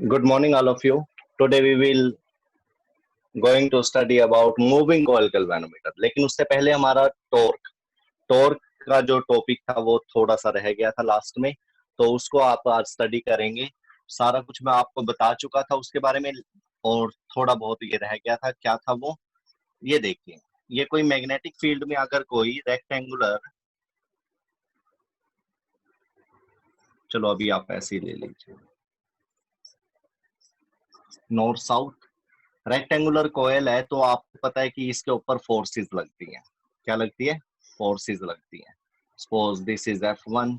Good morning, all of you. Today we will going to study about moving coil galvanometer. लेकिन उससे पहले हमारा torque का जो टॉपिक था वो थोड़ा सा रह गया था लास्ट में, तो उसको आप आज स्टडी करेंगे। सारा कुछ मैं आपको बता चुका था उसके बारे में, और थोड़ा बहुत ये रह गया था। क्या था वो? ये देखिए, ये कोई मैग्नेटिक फील्ड में अगर कोई रेक्टेंगुलर, चलो अभी आप ऐसे ही ले लीजिए, नॉर्थ साउथ रेक्टेंगुलर कोयल है, तो आपको पता है कि इसके ऊपर फोर्सेस लगती हैं। क्या लगती है? फोर्सेस लगती हैं। Suppose this is F1,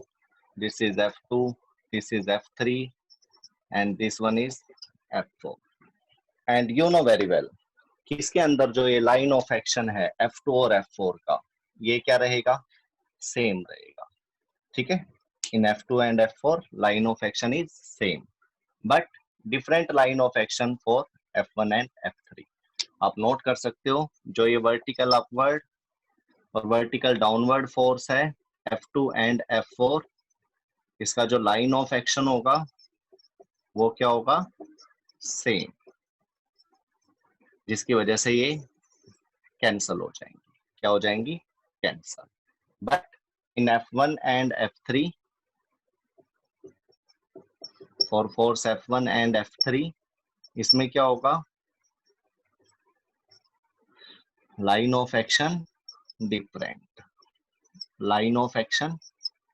this is F2, this is F3 and this one is F4। And you know very well कि इसके अंदर जो ये लाइन ऑफ एक्शन है F2 और F4 का, ये क्या रहेगा? सेम रहेगा। ठीक है, इन F2 and F4 line of action is same but different line of action for F1 and F3। आप नोट कर सकते हो, जो ये वर्टिकल अपवर्ड और वर्टिकल डाउनवर्ड फोर्स है F2 एंड F4, इसका जो लाइन ऑफ एक्शन होगा वो क्या होगा? सेम, जिसकी वजह से ये कैंसल हो जाएंगी। क्या हो जाएंगी? Cancel. But in F1 and F3, for force F1 and F3, इसमें क्या होगा? Line of action different, line of action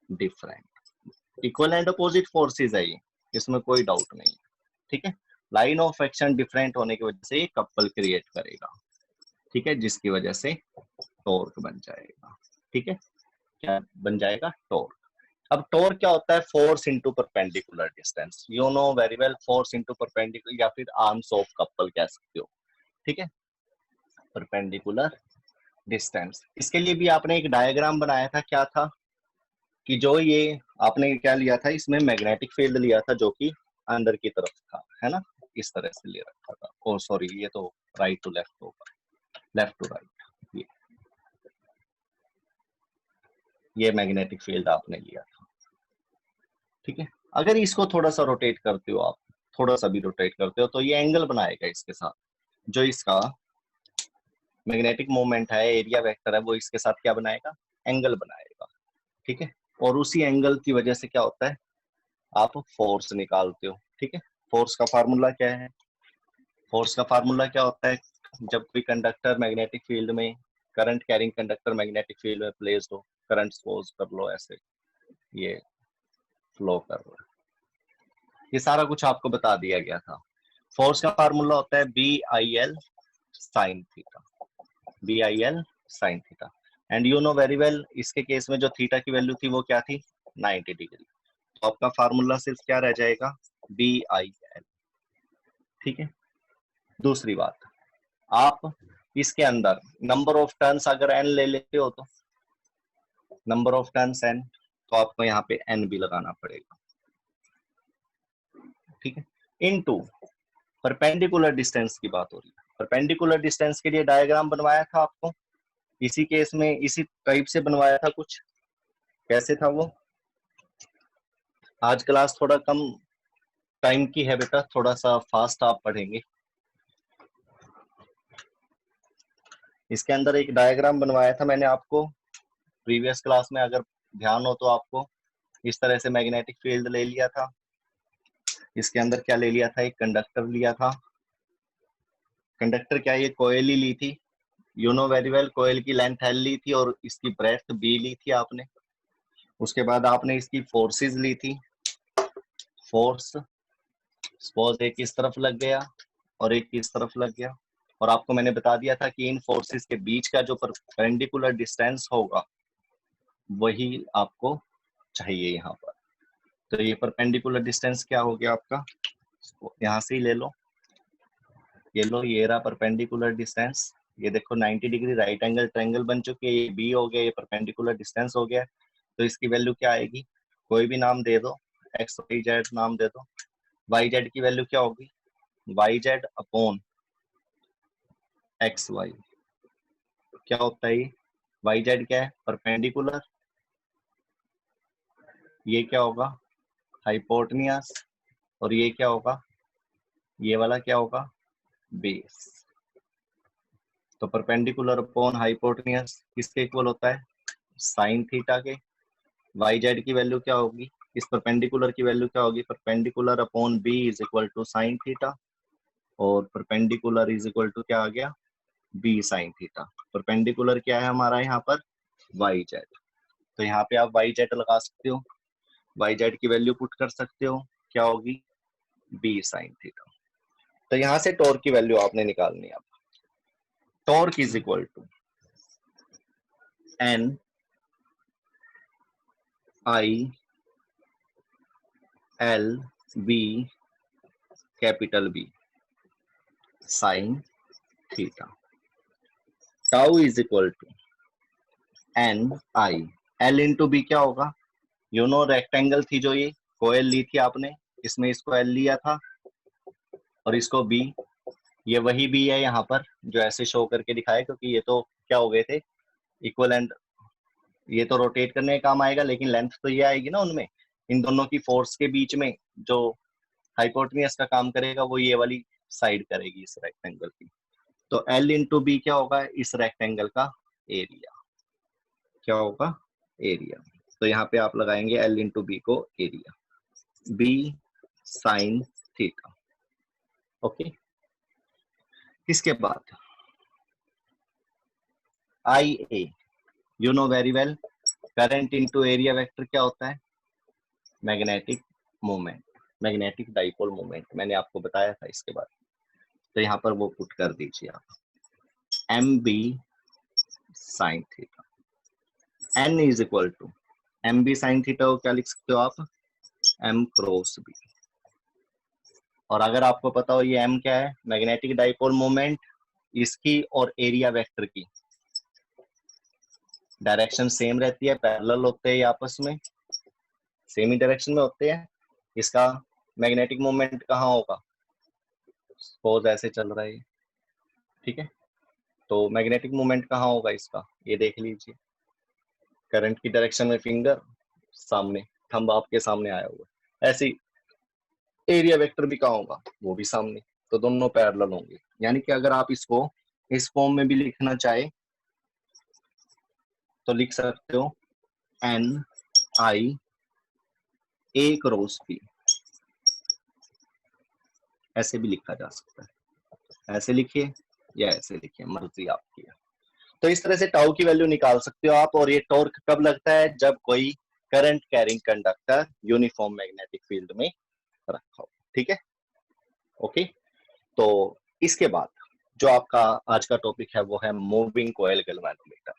different. Equal and opposite forces है ये, इसमें कोई डाउट नहीं है। ठीक है, लाइन ऑफ एक्शन डिफरेंट होने की वजह से कपल क्रिएट करेगा। ठीक है, जिसकी वजह से टॉर्क बन जाएगा। ठीक है, क्या बन जाएगा? टॉर्क। अब टॉर्क क्या होता है? Force into perpendicular distance. You know very well, force into perpendicular या फिर आर्म्स ऑफ कपल कह सकते हो। ठीक है, परपेंडिकुलर डिस्टेंस। इसके लिए भी आपने एक डायग्राम बनाया था। क्या था कि जो ये आपने क्या लिया था, इसमें मैग्नेटिक फील्ड लिया था जो कि अंदर की तरफ था, है ना? इस तरह से ले रखा था। ओ सॉरी, ये तो राइट टू लेफ्ट होगा, लेफ्ट टू राइट। ये मैग्नेटिक फील्ड आपने लिया था। ठीक है, अगर इसको थोड़ा सा रोटेट करते हो आप, थोड़ा सा भी रोटेट करते हो, तो ये एंगल बनाएगा इसके साथ। जो इसका मैग्नेटिक मोमेंट है, एरिया वेक्टर है, वो इसके साथ क्या बनाएगा? एंगल बनाएगा। ठीक है, और उसी एंगल की वजह से क्या होता है? आप फोर्स निकालते हो। ठीक है, फोर्स का फार्मूला क्या है? फोर्स का फार्मूला क्या होता है? जब कोई कंडक्टर मैग्नेटिक फील्ड में, current carrying conductor magnetic field में प्लेस्ड हो, करंट सपोज कर लो ऐसे ये फ्लो कर रहा है, ये सारा कुछ आपको बता दिया गया था। फोर्स का फार्मूला होता है BIL sine theta, BIL sine theta. And you know very well, इसके केस में जो थीटा की वैल्यू थी वो क्या थी? 90 डिग्री। तो आपका फार्मूला सिर्फ क्या रह जाएगा? BIL। ठीक है, दूसरी बात, आप इसके अंदर नंबर ऑफ टर्न्स अगर n ले लेते हो, तो नंबर ऑफ टर्न्स n, तो आपको यहाँ पे n भी लगाना पड़ेगा। ठीक है, इनटू परपेंडिकुलर डिस्टेंस की बात हो रही है। परपेंडिकुलर डिस्टेंस के लिए डायग्राम बनवाया था आपको, इसी केस में इसी टाइप से बनवाया था कुछ। कैसे था वो? आज क्लास थोड़ा कम टाइम की है बेटा, थोड़ा सा फास्ट आप पढ़ेंगे। इसके अंदर एक डायग्राम बनवाया था मैंने आपको प्रीवियस क्लास में, अगर ध्यान हो तो आपको। इस तरह से मैग्नेटिक फील्ड ले लिया था, इसके अंदर क्या ले लिया था? एक कंडक्टर लिया था। कंडक्टर क्या, ये कोयल ही ली थी। यू नो वेरी वेल, कोयल की लेंथ L ली थी और इसकी ब्रेथ B ली थी आपने। उसके बाद आपने इसकी फोर्सेस ली थी। फोर्स सपोज एक इस तरफ लग गया और एक इस तरफ लग गया, और आपको मैंने बता दिया था कि इन फोर्सेस के बीच का जो परपेंडिकुलर डिस्टेंस होगा वही आपको चाहिए यहाँ पर। तो ये परपेंडिकुलर डिस्टेंस क्या हो गया आपका? यहाँ से ही ले लो, ये लो, ये रहा परपेंडिकुलर डिस्टेंस। ये देखो 90 डिग्री राइट एंगल ट्रायंगल बन चुकी है, ये B हो गया, ये परपेंडिकुलर डिस्टेंस हो गया। तो इसकी वैल्यू क्या आएगी? कोई भी नाम दे दो, एक्स वाई जेड नाम दे दो। वाई जेड की वैल्यू क्या होगी? Y z upon x y. क्या होता है ये? वाई जेड क्या है? परपेंडिकुलर। ये क्या होगा? हाइपोटेन्यूस। और ये क्या होगा? ये वाला क्या होगा, बेस। तो परपेंडिकुलर अपॉन हाइपोटेन्यूज किसके इक्वल होता है, साइन थीटा के। वाई जेड की वैल्यू क्या होगी, इस परपेंडिकुलर की वैल्यू क्या होगी, perpendicular upon b is equal to sine theta, और परपेंडिकुलर इज इक्वल टू क्या आ गया, बी साइन थीटा। परपेंडिकुलर क्या है हमारा यहाँ पर, वाई जेड। तो यहाँ पे आप वाई जेड लगा सकते हो, वाई जेड की वैल्यू पुट कर सकते हो, क्या होगी, बी साइन थीटा। तो यहाँ से टॉर्क की वैल्यू आपने निकालनी है। अब torque is equal to n I l b capital B sine theta. Tau is equal to n I, l into b क्या होगा, यू नो रेक्टेंगल थी जो ये कोयल ली थी आपने, इसमें इसको एल लिया था और इसको बी, ये वही बी है यहाँ पर जो ऐसे शो करके दिखाया, क्योंकि ये तो क्या हो गए थे इक्वल, एंड ये तो रोटेट करने का काम आएगा, लेकिन लेंथ तो ये आएगी ना उनमें, इन दोनों की फोर्स के बीच में जो हाइपोटेन्यूज का काम करेगा वो ये वाली साइड करेगी इस रेक्टेंगल की। तो एल इंटू बी क्या होगा, इस रेक्टेंगल का एरिया, क्या होगा, एरिया। तो यहाँ पे आप लगाएंगे एल इंटू बी को area, b sine theta. Okay, इसके बाद I A, you know very well, current into area vector क्या होता है, magnetic moment, magnetic dipole moment, मैंने आपको बताया था इसके बाद। तो यहाँ पर वो पुट कर दीजिए आप, m b sine theta, n is equal to m b sine theta को क्या लिख सकते हो आप, एम क्रॉस बी। और अगर आपको पता हो ये एम क्या है, मैग्नेटिक डाइपोल मोमेंट, इसकी और एरिया वेक्टर की डायरेक्शन सेम रहती है, पैरेलल होते हैं आपस में, सेम ही डायरेक्शन में होते हैं। इसका मैग्नेटिक मोमेंट कहाँ होगा, सपोज ऐसे चल रहा है, ठीक है, तो मैग्नेटिक मोमेंट कहाँ होगा इसका, ये देख लीजिए, करंट की डायरेक्शन में फिंगर सामने, थंब आपके सामने आया हुआ है, ऐसे ही एरिया वेक्टर भी कहाँ होगा, वो भी सामने। तो दोनों पैरेलल होंगे, यानी कि अगर आप इसको इस फॉर्म में भी लिखना चाहे तो लिख सकते हो N I A cross B, ऐसे भी लिखा जा सकता है, ऐसे लिखिए या ऐसे लिखिए, मर्जी आपकी है। तो इस तरह से टाउ की वैल्यू निकाल सकते हो आप। और ये टॉर्क कब लगता है, जब कोई current carrying conductor uniform magnetic field में रखा हो, ठीक है, ओके। तो इसके बाद जो आपका आज का टॉपिक है वो है मूविंग कॉइल गैल्वेनोमीटर।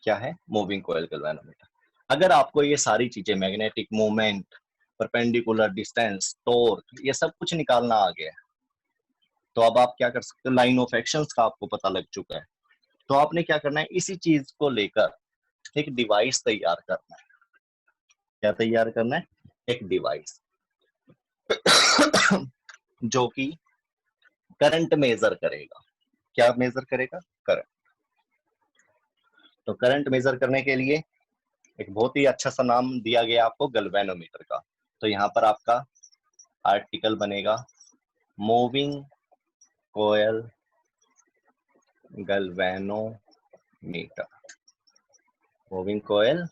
क्या है, मूविंग कॉइल गैल्वेनोमीटर। अगर आपको ये सारी चीजें, magnetic moment, perpendicular distance, torque, ये सब कुछ निकालना आ गया है, तो अब आप क्या कर सकते हो, लाइन ऑफ एक्शंस का आपको पता लग चुका है, तो आपने क्या करना है, इसी चीज को लेकर एक डिवाइस तैयार करना है। क्या तैयार करना है, एक डिवाइस जो कि करंट मेजर करेगा। क्या मेजर करेगा, करंट। तो करंट मेजर करने के लिए एक बहुत ही अच्छा सा नाम दिया गया आपको, गैल्वेनोमीटर का। तो यहाँ पर आपका आर्टिकल बनेगा moving coil galvanometer, moving coil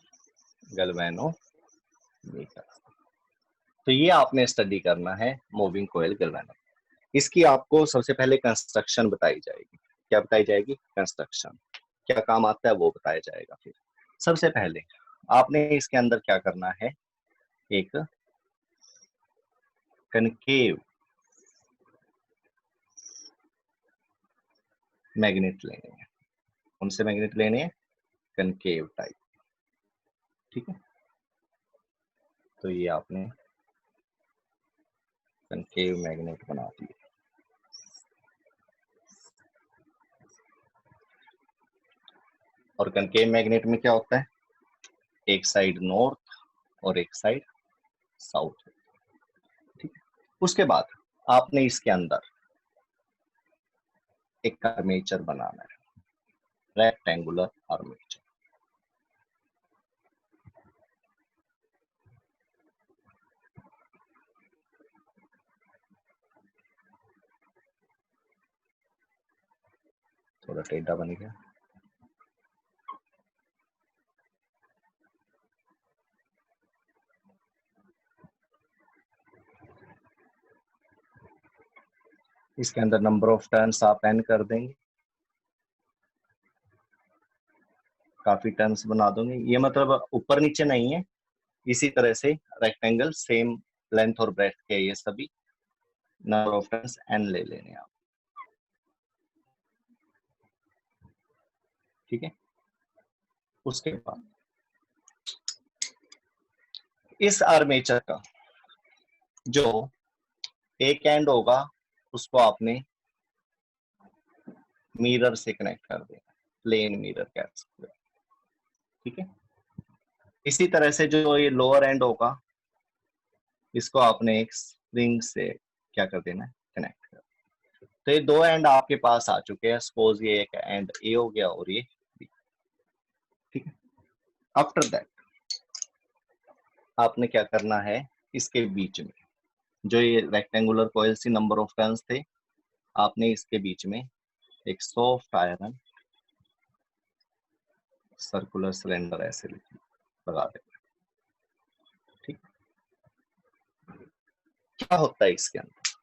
galvanometer. तो ये आपने स्टडी करना है, मूविंग कॉइल गैल्वेनोमीटर। इसकी आपको सबसे पहले कंस्ट्रक्शन बताई जाएगी। क्या बताई जाएगी, कंस्ट्रक्शन, क्या काम आता है वो बताया जाएगा। फिर सबसे पहले आपने इसके अंदर क्या करना है, एक कनकेव मैग्नेट लेने हैं। कौन से मैग्नेट लेने हैं, कनकेव टाइप, ठीक है। तो ये आपने कनकेव मैग्नेट बना दिए। और कनकेव मैग्नेट में क्या होता है, एक साइड नॉर्थ और एक साइड साउथ, ठीक है। उसके बाद आपने इसके अंदर एक आर्मेचर बनाना है, रेक्टेंगुलर आर्मेचर। थोड़ा टेढ़ा बन गया। इसके अंदर नंबर ऑफ टर्न्स आप n कर देंगे, काफी टर्न्स बना दोगे। ये मतलब ऊपर नीचे नहीं है, इसी तरह से रेक्टेंगल सेम लेंथ और ब्रेथ के ये सभी, नंबर ऑफ टर्न्स n ले लेने आप, ठीक है। उसके बाद इस आर्मेचर का जो एक एंड होगा उसको आपने मिरर से कनेक्ट कर देना, प्लेन मिरर कह सकते हो, ठीक है। इसी तरह से जो ये लोअर एंड होगा इसको आपने एक स्प्रिंग से क्या कर देना है, कनेक्ट कर। तो ये दो एंड आपके पास आ चुके हैं। सपोज ये एक एंड ए हो गया और ये बी, ठीक है। आफ्टर दैट आपने क्या करना है, इसके बीच में जो ये रेक्टेंगुलर कॉइल सी नंबर ऑफ टर्न्स थे, आपने इसके बीच में एक सॉफ्ट आयरन सर्कुलर सिलेंडर ऐसे लगा देना, ठीक। क्या होता है इसके अंदर,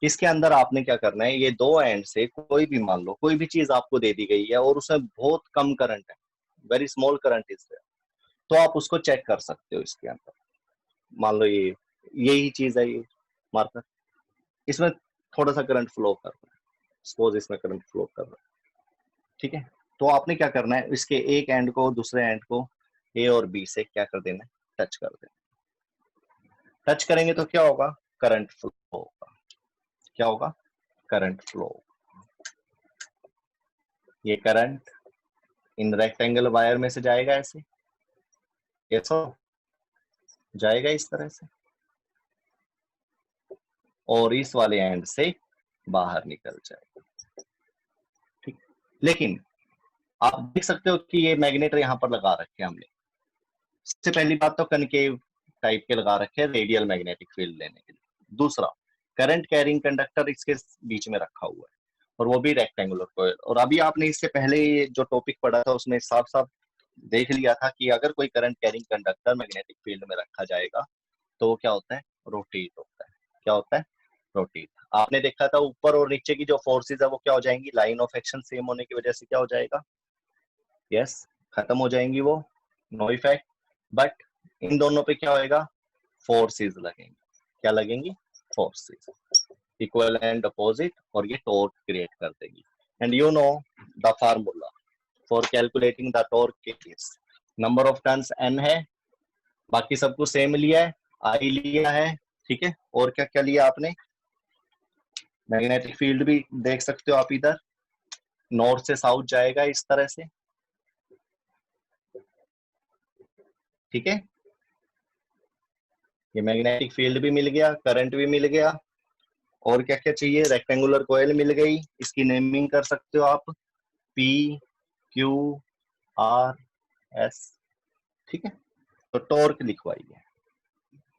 इसके अंदर आपने क्या करना है, ये दो एंड से कोई भी, मान लो कोई भी चीज आपको दे दी गई है और उसमें बहुत कम करंट है, very small current is there, तो आप उसको चेक कर सकते हो इसके अंदर। मान लो ये यही चीज है, ये मार्कर, इसमें थोड़ा सा करंट फ्लो कर रहा है, सपोज इसमें करंट फ्लो कर रहा है, ठीक है। तो आपने क्या करना है, इसके एक एंड को दूसरे एंड को ए और बी से क्या कर देना है, टच कर देना। टच करेंगे तो क्या होगा, करंट फ्लो होगा। क्या होगा, करंट फ्लो। ये करंट इन रेक्टेंगल वायर में से जाएगा ऐसे, ऐसा जाएगा इस तरह से, और इस वाले एंड से बाहर निकल जाएगा, ठीक। लेकिन आप देख सकते हो कि ये मैग्नेट यहाँ पर लगा रखे हैं हमने। सबसे पहली बात तो कनकेव टाइप के लगा रखे हैं रेडियल मैग्नेटिक फील्ड लेने के लिए। दूसरा, करंट कैरिंग कंडक्टर इसके बीच में रखा हुआ है, और वो भी रेक्टेंगुलर कॉइल। और अभी आपने इससे पहले जो टॉपिक पढ़ा था उसमें साफ साफ देख लिया था कि अगर कोई current carrying conductor magnetic field में रखा जाएगा तो वो क्या होता है, रोटेट होता है। क्या होता है, रोटेट। आपने देखा था ऊपर और नीचे की जो फोर्सेज है वो क्या हो जाएंगी, लाइन ऑफ एक्शन सेम होने की वजह से क्या हो जाएगा, यस, खत्म हो जाएंगी वो, नो इफेक्ट। बट इन दोनों पे क्या होएगा, फोर्सेस लगेंगी। क्या लगेंगी, फोर्सेस, इक्वल एंड अपोजिट, और ये टॉर्क क्रिएट कर देगी। And you know the formula for calculating the torque is, number of turns n है, बाकी सब कुछ सेम लिया है, आई लिया है, ठीक है। और क्या क्या लिया आपने, मैग्नेटिक फील्ड भी देख सकते हो आप, इधर नॉर्थ से साउथ जाएगा इस तरह से, ठीक है। ये मैग्नेटिक फील्ड भी मिल गया, करंट भी मिल गया, और क्या क्या चाहिए, रेक्टेंगुलर कॉइल मिल गई, इसकी नेमिंग कर सकते हो आप, पी क्यू आर एस, ठीक है। तो टॉर्क लिखवाइए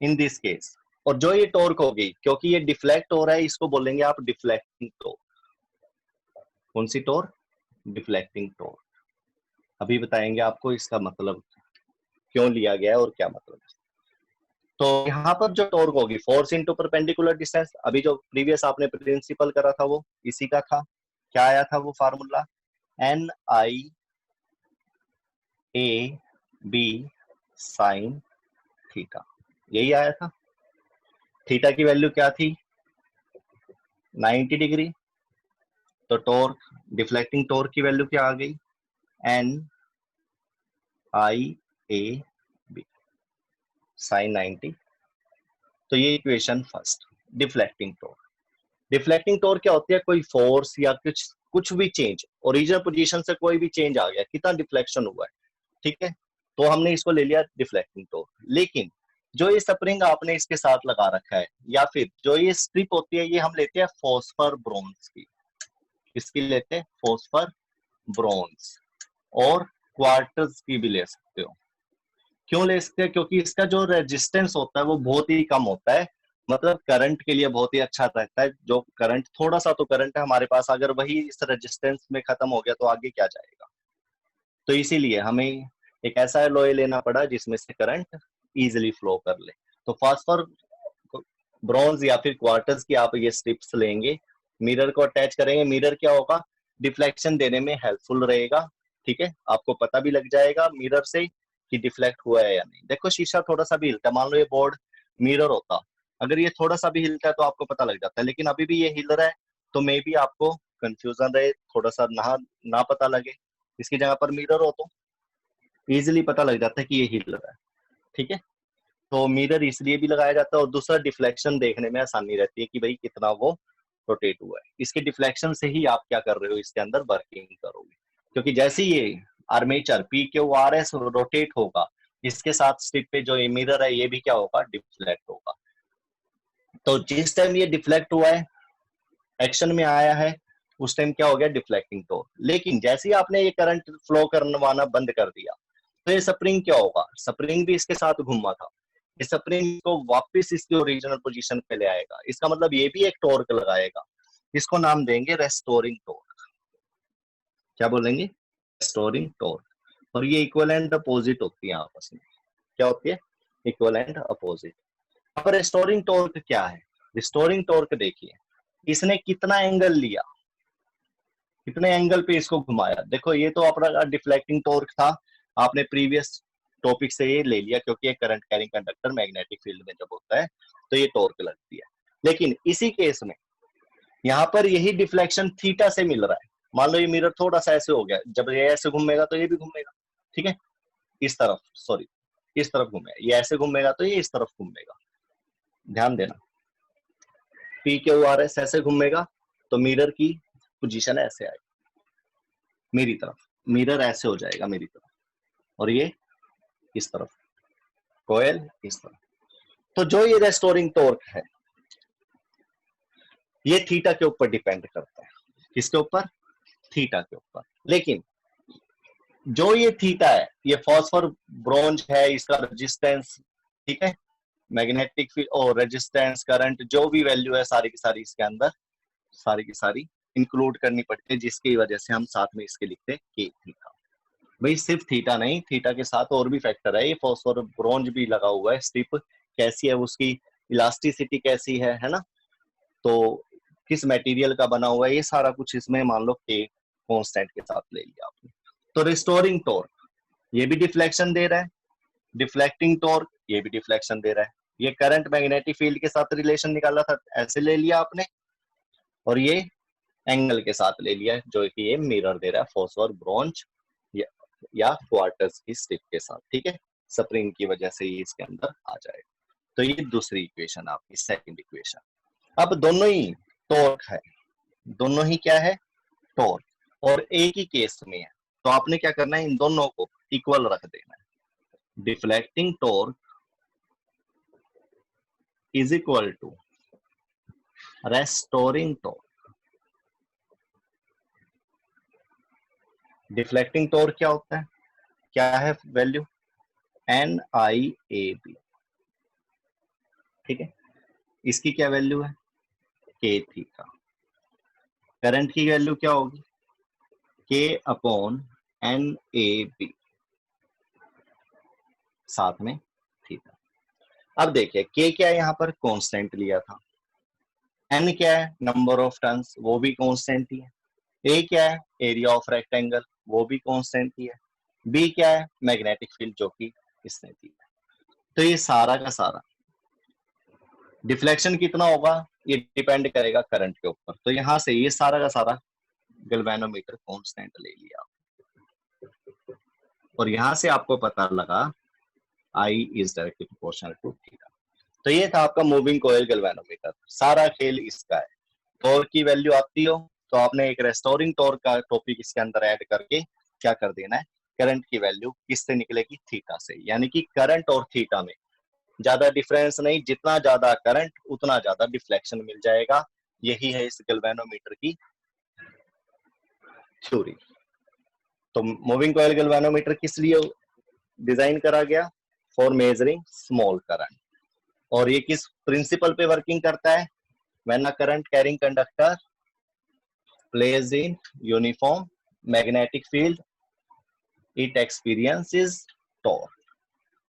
इन दिस केस। और जो ये टॉर्क होगी, क्योंकि ये डिफ्लेक्ट हो रहा है, इसको बोलेंगे आप डिफ्लेक्टिंग टॉर्क। कौन सी टॉर्क, डिफ्लेक्टिंग टॉर्क। अभी बताएंगे आपको इसका मतलब क्यों लिया गया है और क्या मतलब है। तो यहाँ पर जो टॉर्क होगी, फोर्स इनटू परपेंडिकुलर डिस्टेंस, अभी जो प्रीवियस आपने प्रिंसिपल करा था वो इसी का था। क्या आया था वो formula, n I A B sine theta, यही आया था। थीटा की वैल्यू क्या थी, 90 डिग्री। तो टॉर्क, डिफ्लेक्टिंग टॉर्क की वैल्यू क्या आ गई, n I A B sine 90। तो ये equation first, deflecting torque. Deflecting torque क्या होती है, कोई फोर्स या कुछ कुछ भी चेंज, ओरिजिनल पोजीशन से कोई भी चेंज आ गया, कितना डिफ्लेक्शन हुआ है, ठीक है। तो हमने इसको ले लिया डिफ्लेक्टिंग टॉर्क। लेकिन जो ये स्प्रिंग आपने इसके साथ लगा रखा है, या फिर जो ये स्ट्रिप होती है, ये हम लेते हैं फॉस्फर ब्रोंज की। किसकी लेते हैं, फॉस्फर ब्रोंज, और क्वार्टर्स की भी ले सकते हो। क्यों ले सकते हैं, क्योंकि इसका जो रेजिस्टेंस होता है वो बहुत ही कम होता है, मतलब करंट के लिए बहुत ही अच्छा रहता है। जो करंट, थोड़ा सा तो करंट है हमारे पास, अगर वही इस रेजिस्टेंस में खत्म हो गया तो आगे क्या जाएगा। तो इसीलिए हमें एक ऐसा एलॉय लेना पड़ा जिसमें से करंट इजिली फ्लो कर ले। तो फास्फोर, ब्रॉन्ज या फिर क्वार्टर्स की आप ये स्ट्रिप्स लेंगे, मिरर को अटैच करेंगे। मिरर क्या होगा, डिफ्लेक्शन देने में हेल्पफुल रहेगा। ठीक है, आपको पता भी लग जाएगा मिरर से कि डिफ्लेक्ट हुआ है या नहीं। देखो शीशा थोड़ा सा भी हिलता है, मान लो ये बोर्ड मिरर होता, अगर ये थोड़ा सा भी हिलता है तो आपको पता लग जाता है, लेकिन अभी भी ये हिल रहा है तो मे बी आपको कंफ्यूजन रहे, थोड़ा सा ना पता लगे। इसकी जगह पर मिरर हो तो इजिली पता लग जाता है कि ये हिल रहा है। ठीक है, तो मिरर इसलिए भी लगाया जाता है, और दूसरा डिफ्लेक्शन देखने में आसानी रहती है कि भाई कितना वो रोटेट हुआ है। इसके डिफ्लेक्शन से ही आप क्या कर रहे हो, इसके अंदर वर्किंग करोगे, क्योंकि जैसे ये armature P Q R S rotate होगा, इसके साथ स्टिक पे जो ये मिरर है ये भी क्या होगा, डिफ्लेक्ट होगा। तो जिस टाइम ये डिफ्लेक्ट हुआ है, एक्शन में आया है, उस टाइम क्या हो गया, डिफ्लेक्टिंग टॉर्क। लेकिन जैसे ही आपने ये करंट फ्लो करवाना बंद कर दिया तो ये स्प्रिंग क्या होगा, स्प्रिंग भी इसके साथ घूमा था, इस स्प्रिंग को वापस इसकी ओरिजिनल पोजीशन पे ले आएगा। इसका मतलब ये भी एक टॉर्क लगाएगा, इसको नाम देंगे रेस्टोरिंग टॉर्क। क्या बोलेंगे, रेस्टोरिंग टॉर्क। और ये इक्विवेलेंट अपोजिट होती है आपस में। क्या होती है, इक्विवेलेंट अपोजिट। अब रेस्टोरिंग टॉर्क क्या है, रिस्टोरिंग टॉर्क देखिए, इसने कितना एंगल लिया, कितने एंगल पे इसको घुमाया। देखो ये तो अपना डिफ्लेक्टिंग टॉर्क था, आपने प्रीवियस टॉपिक से ये ले लिया, क्योंकि ये current carrying conductor magnetic field में जब होता है तो ये टॉर्क लगती है। लेकिन इसी केस में यहाँ पर यही डिफ्लेक्शन थीटा से मिल रहा है। मान लो ये मिरर थोड़ा सा ऐसे हो गया, जब ये ऐसे घूमेगा तो ये भी घूमेगा। ठीक है, इस तरफ, सॉरी इस तरफ घूमेगा, ये ऐसे घूमेगा तो ये इस तरफ घूमेगा। ध्यान देना, पी क्यू आर एस ऐसे घूमेगा तो मिरर की पोजीशन ऐसे आएगी मेरी तरफ, मिरर ऐसे हो जाएगा मेरी तरफ, और ये इस तरफ, कोयल इस तरफ। तो जो ये रेस्टोरिंग टॉर्क है ये थीटा के ऊपर डिपेंड करता है। किसके ऊपर, थीटा के ऊपर। लेकिन जो ये थीटा है, ये फॉस्फोर ब्रोंज है, इसका रेजिस्टेंस, ठीक है, मैग्नेटिक फील्ड और रेजिस्टेंस, करंट, जो भी वैल्यू है सारी की सारी इसके अंदर, सारी की सारी इंक्लूड करनी पड़ती है, जिसकी वजह से हम साथ में इसके लिखते हैं के थीटा। भाई सिर्फ थीटा नहीं, थीटा के साथ और भी फैक्टर है, ये फॉस्फोर ब्रोंज भी लगा हुआ है, स्ट्रिप कैसी है, उसकी इलास्टिसिटी कैसी है ना, तो किस मटेरियल का बना हुआ है, ये सारा कुछ इसमें मान लो के कांस्टेंट के साथ ले लिया आपने। तो रिस्टोरिंग टॉर्क ये भी डिफ्लेक्शन दे रहा है, डिफ्लेक्टिंग टॉर्क ये भी डिफ्लेक्शन दे रहा है। ये करंट मैग्नेटिक फील्ड के साथ रिलेशन निकाला था, ऐसे ले लिया आपने, और ये एंगल के साथ ले लिया जो कि ये मिरर दे रहा है फॉस्फोर ब्रोंज या क्वार्टर्स की स्ट्रिप के साथ। ठीक है, स्प्रिंग की वजह से ये इसके अंदर आ जाएगा। तो ये दूसरी इक्वेशन आपकी, सेकंड इक्वेशन। अब दोनों ही टॉर्क है, दोनों ही क्या है, टॉर्क, और एक ही केस में है, तो आपने क्या करना है, इन दोनों को इक्वल रख देना है। Deflecting torque is equal to restoring torque. Deflecting torque क्या होता है, क्या है value, n I A B. ठीक है, इसकी क्या वैल्यू है, के थीटा। करंट की वैल्यू क्या होगी, के अपॉन एन ए बी, साथ में थीटा। अब देखिए के क्या है, यहाँ पर कांस्टेंट लिया था, एन क्या है, नंबर ऑफ टर्न्स, वो भी कांस्टेंट ही है, ए क्या है, एरिया ऑफ रेक्टेंगल, वो भी कांस्टेंट ही है, बी क्या है, मैग्नेटिक फील्ड, जो कि इसने दी है। तो ये सारा का सारा डिफ्लेक्शन कितना होगा, ये डिपेंड करेगा करंट के ऊपर। तो यहां से ये सारा का सारा गैल्वेनोमीटर कांस्टेंट ले लिया, और यहां से आपको पता लगा I is directly proportional to theta. तो ये था आपका मूविंग कॉइल गैल्वेनोमीटर, सारा खेल इसका है। टॉर्क की वैल्यू आती हो तो आपने एक रेस्टोरिंग टॉर्क का टॉपिक इसके अंदर ऐड करके क्या कर देना है, करंट की वैल्यू किससे निकलेगी, थीटा से। यानी कि करंट और थीटा में ज्यादा डिफरेंस नहीं, जितना ज्यादा करंट उतना ज्यादा डिफ्लेक्शन मिल जाएगा। यही है इस गैल्वेनोमीटर की थ्योरी। तो मूविंग कॉइल गैल्वेनोमीटर किस लिए डिजाइन करा गया, फॉर मेजरिंग स्मॉल करंट। और ये किस प्रिंसिपल पे वर्किंग करता है? When a current carrying conductor place in uniform magnetic field it experiences torque.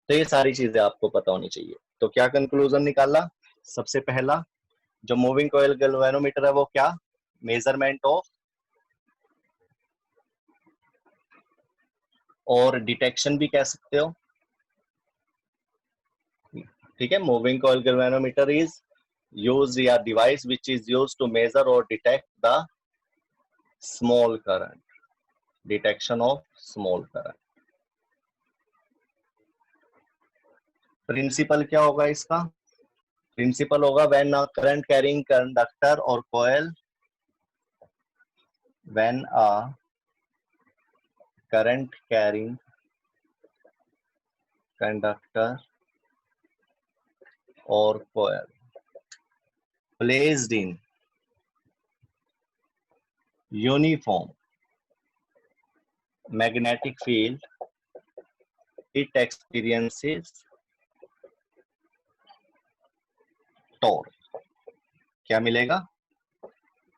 तो ये सारी चीजें आपको पता होनी चाहिए। तो क्या कंक्लूजन निकाला? सबसे पहला जो मूविंग कॉइल गैल्वेनोमीटर है वो क्या? मेजरमेंट ऑफ और डिटेक्शन भी कह सकते हो, ठीक है। Moving coil galvanometer is used या device which is used to measure और detect the small current, detection of small current. Principle क्या होगा इसका? प्रिंसिपल होगा when a current carrying conductor और coil, when a current carrying conductor or coil placed in uniform magnetic field it experiences torque। क्या मिलेगा?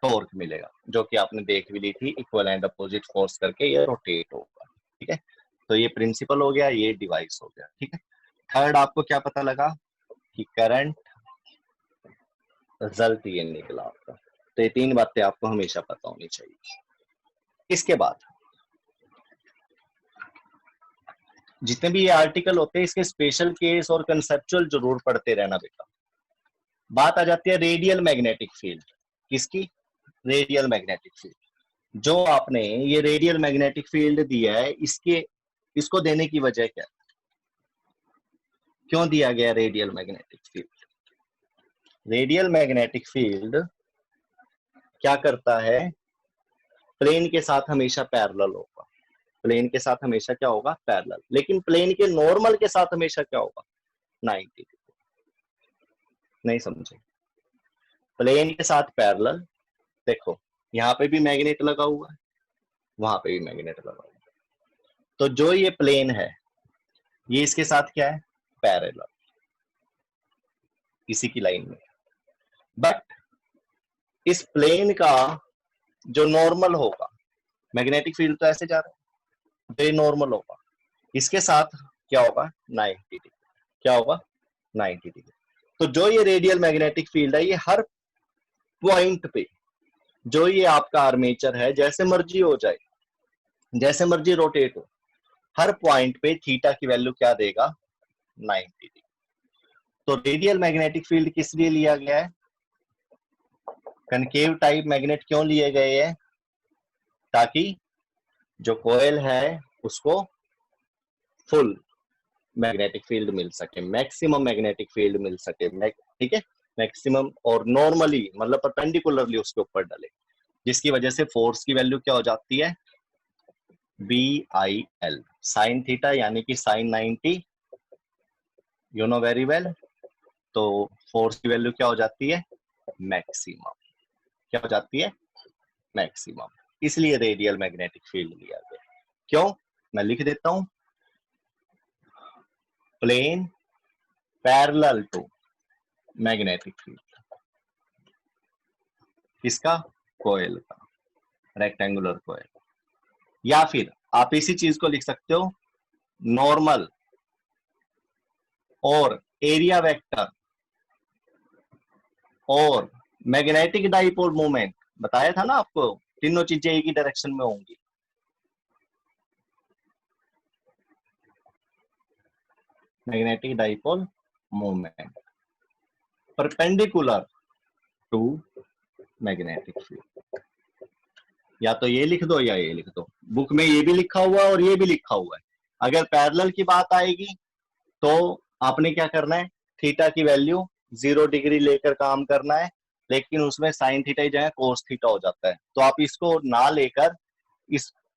Torque मिलेगा, जो कि आपने देख भी ली थी, इक्वल एंड अपोजिट फोर्स करके ये रोटेट होगा, ठीक है। तो ये प्रिंसिपल हो गया, ये डिवाइस हो गया, ठीक है। थर्ड आपको क्या पता लगा कि करंट, रिजल्ट ये निकला आपका। तो ये तीन बातें आपको हमेशा पता होनी चाहिए। इसके बाद जितने भी ये आर्टिकल होते हैं इसके स्पेशल केस और कंसेप्चुअल जरूर पढ़ते रहना बेटा। बात आ जाती है रेडियल मैग्नेटिक फील्ड। किसकी? Radial magnetic field. जो आपने ये रेडियल मैग्नेटिक फील्ड दिया है, इसको देने की वजह क्या है? क्यों दिया गया radial magnetic field? Radial magnetic field क्या करता है? प्लेन के साथ हमेशा पैरेलल होगा। प्लेन के साथ हमेशा क्या होगा? पैरेलल। लेकिन प्लेन के नॉर्मल के साथ हमेशा क्या होगा? 90। नहीं समझे? प्लेन के साथ पैरेलल, देखो यहाँ पे भी मैग्नेट लगा हुआ है, वहां पे भी मैग्नेट लगा हुआ है। तो जो ये प्लेन है ये इसके साथ क्या है? पैरेलल, इसी की लाइन में। बट इस प्लेन का जो नॉर्मल होगा, मैग्नेटिक फील्ड तो ऐसे जा रहा है, तो ये नॉर्मल होगा, इसके साथ क्या होगा? 90 डिग्री। क्या होगा? 90 डिग्री। तो जो ये रेडियल मैग्नेटिक फील्ड है ये हर पॉइंट पे, जो ये आपका आर्मेचर है, जैसे मर्जी हो जाए, जैसे मर्जी रोटेट हो, हर पॉइंट पे थीटा की वैल्यू क्या देगा? 90 डिग्री। तो रेडियल मैग्नेटिक फील्ड किस लिए लिया गया है? कनकेव टाइप मैग्नेट क्यों लिए गए हैं? ताकि जो कॉइल है उसको फुल मैग्नेटिक फील्ड मिल सके, मैक्सिमम मैग्नेटिक फील्ड मिल सके, ठीक है। मैक्सिमम और नॉर्मली मतलब परपेंडिकुलरली उसके ऊपर डले, जिसकी वजह से फोर्स की वैल्यू क्या हो जाती है? BIL साइन थीटा, यानी कि sine 90, you know very well. तो फोर्स की वैल्यू क्या हो जाती है? मैक्सिमम। क्या हो जाती है? मैक्सिमम। इसलिए रेडियल मैग्नेटिक फील्ड लिया गया। क्यों? मैं लिख देता हूं, plane parallel to magnetic field. किसका? कॉइल का, रेक्टेंगुलर कॉइल। या फिर आप इसी चीज को लिख सकते हो, नॉर्मल और एरिया वेक्टर और मैग्नेटिक डाइपोल मोमेंट। बताया था ना आपको, तीनों चीजें एक ही डायरेक्शन में होंगी। Magnetic dipole moment perpendicular to magnetic field. या तो ये लिख दो या ये लिख दो, बुक में ये भी लिखा हुआ है और ये भी लिखा हुआ है। अगर पैरेलल की बात आएगी तो आपने क्या करना है? थीटा की वैल्यू 0 डिग्री लेकर काम करना है, लेकिन उसमें साइन थीटा की जगह कोस थीटा हो जाता है। तो आप इसको ना लेकर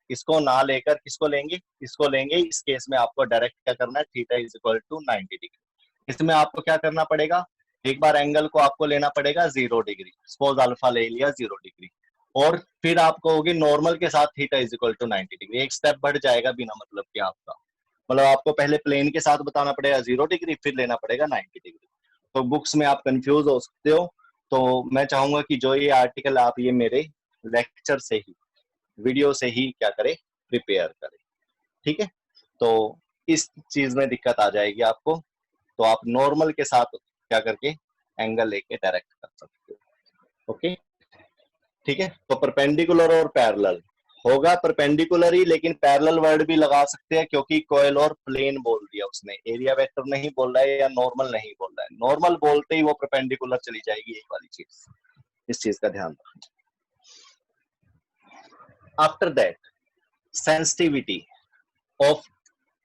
इसको ना लेकर किसको लेंगे? इसको लेंगे। इस केस में आपको डायरेक्ट क्या करना है? Theta is equal to 90 degree. इसमें आपको क्या करना पड़ेगा? एक बार एंगल को आपको लेना पड़ेगा 0 डिग्री, सपोज अल्फा ले लिया 0 डिग्री, और फिर आप कहोगे नॉर्मल के साथ theta is equal to 90 degree. एक स्टेप बढ़ जाएगा बिना मतलब कि आपका, मतलब आपको पहले प्लेन के साथ बताना पड़ेगा 0 डिग्री, फिर लेना पड़ेगा 90 डिग्री। तो बुक्स में आप कंफ्यूज हो सकते हो। तो मैं चाहूंगा कि जो ये आर्टिकल आप ये मेरे लेक्चर से ही, वीडियो से ही क्या करें, प्रिपेयर करें। ठीक है, तो इस चीज में दिक्कत आ जाएगी आपको, तो आप नॉर्मल के साथ क्या करके एंगल लेके डायरेक्ट कर सकते हो। ओके, ठीक है। तो परपेंडिकुलर और पैरेलल होगा, परपेंडिकुलर ही, लेकिन पैरेलल वर्ड भी लगा सकते हैं क्योंकि कोयल और प्लेन बोल दिया उसने, एरिया वेक्टर नहीं बोल रहा है या नॉर्मल नहीं बोल रहा है। नॉर्मल बोलते ही वो परपेंडिकुलर चली जाएगी, यही वाली चीज, इस चीज का ध्यान रखना। After that, sensitivity of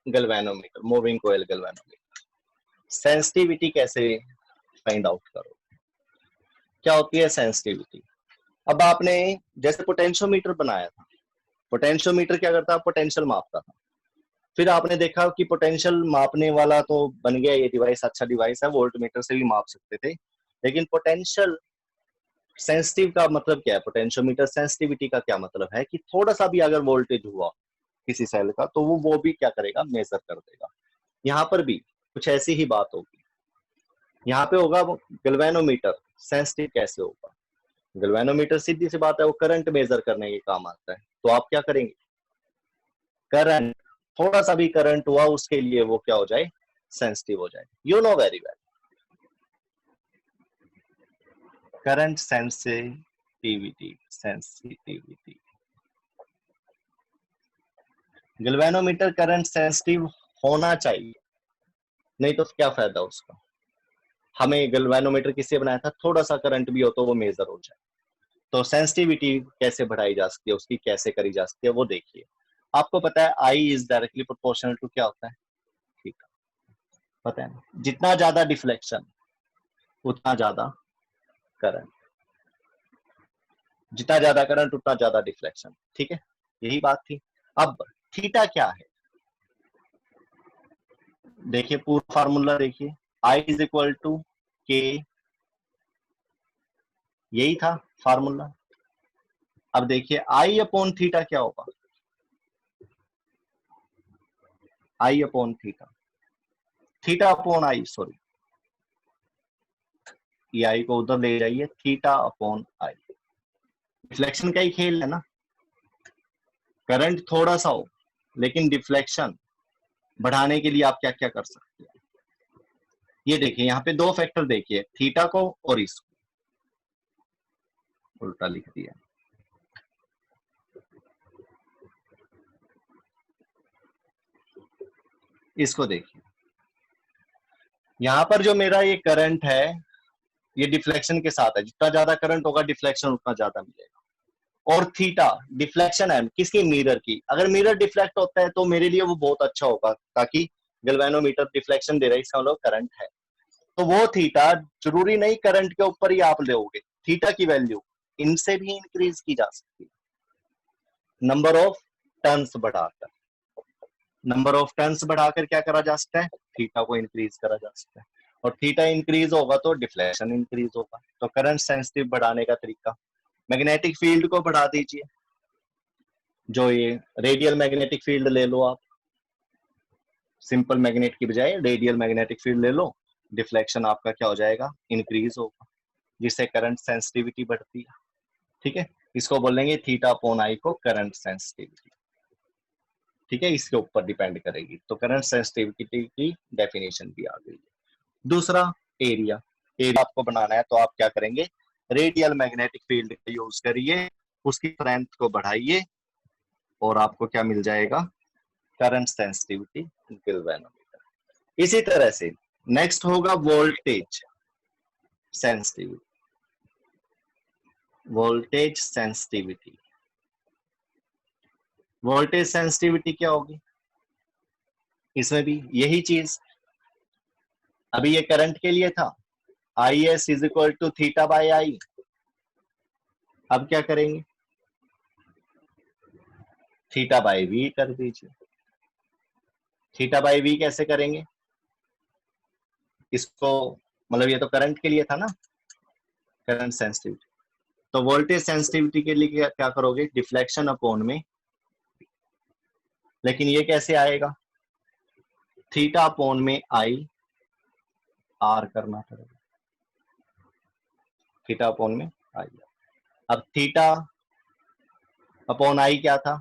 galvanometer, moving coil galvanometer. Sensitivity कैसे फाइंड आउट करो, क्या होती है सेंसिटिविटी? अब आपने जैसे पोटेंशियोमीटर बनाया था, पोटेंशियोमीटर क्या करता है, पोटेंशियल मापता था। फिर आपने देखा कि पोटेंशियल मापने वाला तो बन गया ये डिवाइस, अच्छा डिवाइस है, वोल्ट मीटर से भी माप सकते थे। लेकिन पोटेंशियल सेंसिटिव का मतलब क्या है, पोटेंशियोमीटर सेंसिटिविटी का क्या मतलब है कि थोड़ा सा भी अगर वोल्टेज हुआ किसी सेल का तो वो भी क्या करेगा, मेजर कर देगा। यहाँ पर भी कुछ ऐसी ही बात होगी। यहाँ पे होगा गैल्वेनोमीटर, सेंसिटिव कैसे होगा? गैल्वेनोमीटर सीधी सी बात है, वो करंट मेजर करने के काम आता है। तो आप क्या करेंगे, करंट, थोड़ा सा भी करंट हुआ उसके लिए वो क्या हो जाए, सेंसिटिव हो जाए। You know very well, current sensitivity, sensitivity, galvanometer current sensitive होना चाहिए, नहीं तो क्या फायदा उसका। हमें गैल्वेनोमीटर किससे बनाया था, थोड़ा सा करंट भी हो तो वो मेजर हो जाए। तो सेंसिटिविटी कैसे बढ़ाई जा सकती है, उसकी कैसे करी जा सकती है वो देखिए। आपको पता है I is directly proportional to क्या होता है, थीटा, पता है ना? जितना ज्यादा डिफ्लेक्शन उतना ज्यादा करंट, जितना ज्यादा करंट उतना ज्यादा डिफ्लेक्शन। ठीक है, यही बात थी। अब थीटा क्या है, देखिए पूरा फार्मूला देखिए, आई इज इक्वल टू के, यही था फार्मूला। अब देखिए आई अपॉन थीटा क्या होगा, I upon theta, theta upon I, sorry, ये आई को उधर ले जाइए, थीटा अपॉन आई। डिफ्लेक्शन का ही खेल है ना, करंट थोड़ा सा हो लेकिन डिफ्लेक्शन बढ़ाने के लिए आप क्या क्या कर सकते हैं। ये देखिए यहाँ पे दो फैक्टर देखिए, थीटा को और इसको, उल्टा लिख दिया। इसको देखिए, यहाँ पर जो मेरा ये करंट है ये डिफ्लेक्शन के साथ है, जितना ज्यादा करंट होगा डिफ्लेक्शन उतना ज्यादा मिलेगा। और थीटा डिफ्लेक्शन है किसकी, मिरर की। अगर मिरर डिफ्लेक्ट होता है तो मेरे लिए वो बहुत अच्छा होगा, ताकि गैल्वेनोमीटर डिफ्लेक्शन दे रहा है, इसका मतलब करंट है। तो वो थीटा जरूरी नहीं करंट के ऊपर ही आप लोगे, थीटा की वैल्यू इनसे भी इंक्रीज की जा सकती है, नंबर ऑफ टर्न्स बढ़ाकर। नंबर ऑफ टर्न्स बढ़ाकर क्या करा जा सकता है, थीटा को इंक्रीज करा जा सकता है। और थीटा इंक्रीज होगा तो डिफ्लेक्शन इंक्रीज होगा। तो करंट सेंसिटिव बढ़ाने का तरीका, मैग्नेटिक फील्ड को बढ़ा दीजिए, जो ये रेडियल मैग्नेटिक फील्ड ले लो आप, सिंपल मैग्नेट की बजाय रेडियल मैग्नेटिक फील्ड ले लो, डिफ्लेक्शन आपका क्या हो जाएगा, इंक्रीज होगा, जिससे करंट सेंसिटिविटी बढ़ती है। ठीक है, इसको बोलेंगे थीटा अपॉन आई को करंट सेंसिटिविटी। ठीक है, इसके ऊपर डिपेंड करेगी। तो करंट सेंसिटिविटी की डेफिनेशन भी आ गई है। दूसरा, एरिया, एरिया आपको बनाना है तो आप क्या करेंगे, रेडियल मैग्नेटिक फील्ड का यूज करिए, उसकी स्ट्रेंथ को बढ़ाइए और आपको क्या मिल जाएगा, करंट सेंसिटिविटी गैल्वेनोमीटर। इसी तरह से नेक्स्ट होगा voltage sensitivity, voltage sensitivity. Voltage sensitivity क्या होगी, इसमें भी यही चीज, अभी ये करंट के लिए था, I S is equal to theta by I. अब क्या करेंगे, थीटा बाई वी कर दीजिए। थीटा बाई वी कैसे करेंगे इसको, मतलब ये तो करंट के लिए था ना, करंट सेंसिटिविटी। तो वोल्टेज सेंसिटिविटी के लिए क्या करोगे, डिफ्लेक्शन अपॉन में, लेकिन ये कैसे आएगा, थीटा अपॉन में आई आर करना पड़ेगा। थीटा अपॉन में आई। अब थीटा अपॉन आई क्या था,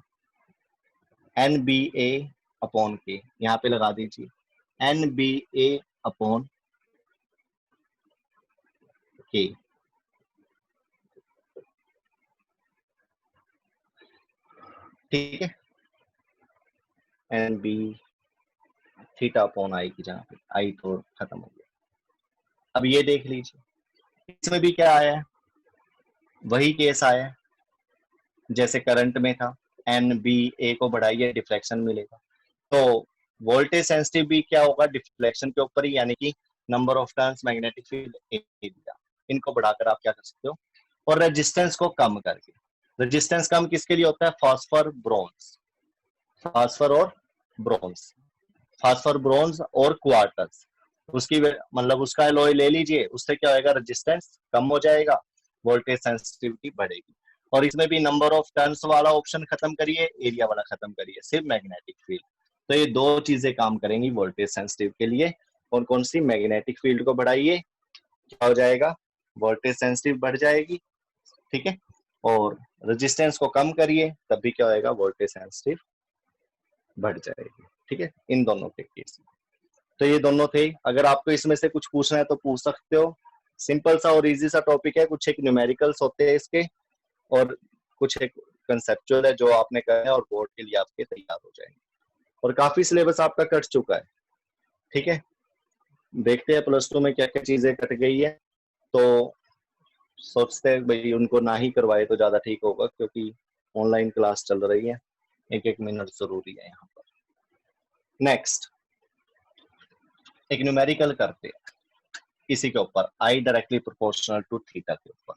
एन बी ए अपॉन के, यहाँ पे लगा दीजिए एन बी ए अपॉन के। ठीक है, N B theta upon I की जगह पे आई तो खत्म हो गया। अब ये देख लीजिए इसमें भी क्या आया है, वही केस आया है जैसे करंट में था, एन बी ए को बढ़ाइए डिफ्लेक्शन मिलेगा। तो वोल्टेज सेंसिटिव भी क्या होगा, डिफ्लेक्शन के ऊपर ही, यानी कि number of turns magnetic field area, इनको बढ़ाकर आप क्या कर सकते हो, और रेजिस्टेंस को कम करके। रेजिस्टेंस कम किसके लिए होता है, फास्फर ब्रोंज, फास्फर और ब्रोंज, फास्फर ब्रोंज और क्वार्टर्स, उसकी मतलब उसका एलॉय ले लीजिए, उससे क्या होगा, रेजिस्टेंस कम हो जाएगा, वोल्टेज सेंसिटिविटी बढ़ेगी। और इसमें भी नंबर ऑफ टर्न्स वाला ऑप्शन खत्म करिए, एरिया वाला खत्म करिए, सिर्फ मैग्नेटिक फील्ड। तो ये दो चीजें काम करेंगी वोल्टेज सेंसिटिव के लिए। कौन कौन सी, मैग्नेटिक फील्ड को बढ़ाइए, क्या हो जाएगा, वोल्टेज सेंसिटिव बढ़ जाएगी, ठीक है, और रेजिस्टेंस को कम करिए तब भी क्या होएगा, वोल्टेज सेंसिटिव बढ़ जाएगी। ठीक है, इन दोनों के केस। तो ये दोनों थे, अगर आपको इसमें से कुछ पूछना है तो पूछ सकते हो। सिंपल सा और इजी सा टॉपिक है, कुछ एक न्यूमेरिकल्स होते हैं इसके, और कुछ एक कंसेप्चुअल है जो आपने करना है और बोर्ड के लिए आपके तैयार हो जाएंगे। और काफी सिलेबस आपका कट चुका है, ठीक है, देखते हैं प्लस 2 में क्या क्या चीजें कट गई है। तो सोचते हैं भाई उनको ना ही करवाए तो ज्यादा ठीक होगा, क्योंकि ऑनलाइन क्लास चल रही है, एक एक मिनट जरूरी है यहाँ पर। नेक्स्ट एक न्यूमेरिकल करते हैं इसी के ऊपर, I directly proportional to theta के ऊपर।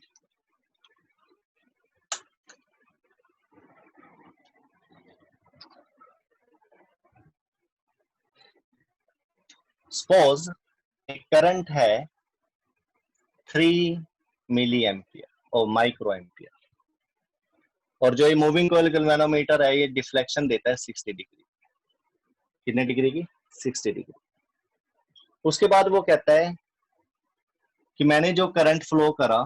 सपोज एक करंट है 3 मिली एम्पियर और माइक्रो एम्पियर, और जो ये मूविंग कॉइल गैल्वेनोमीटर है ये डिफ्लेक्शन देता है 60 डिग्री। कितने डिग्री की, 60 डिग्री। उसके बाद वो कहता है कि मैंने जो करंट फ्लो करा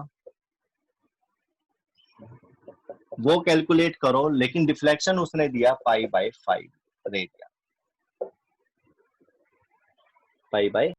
वो कैलकुलेट करो, लेकिन डिफ्लेक्शन उसने दिया pi by 5 radian, pi by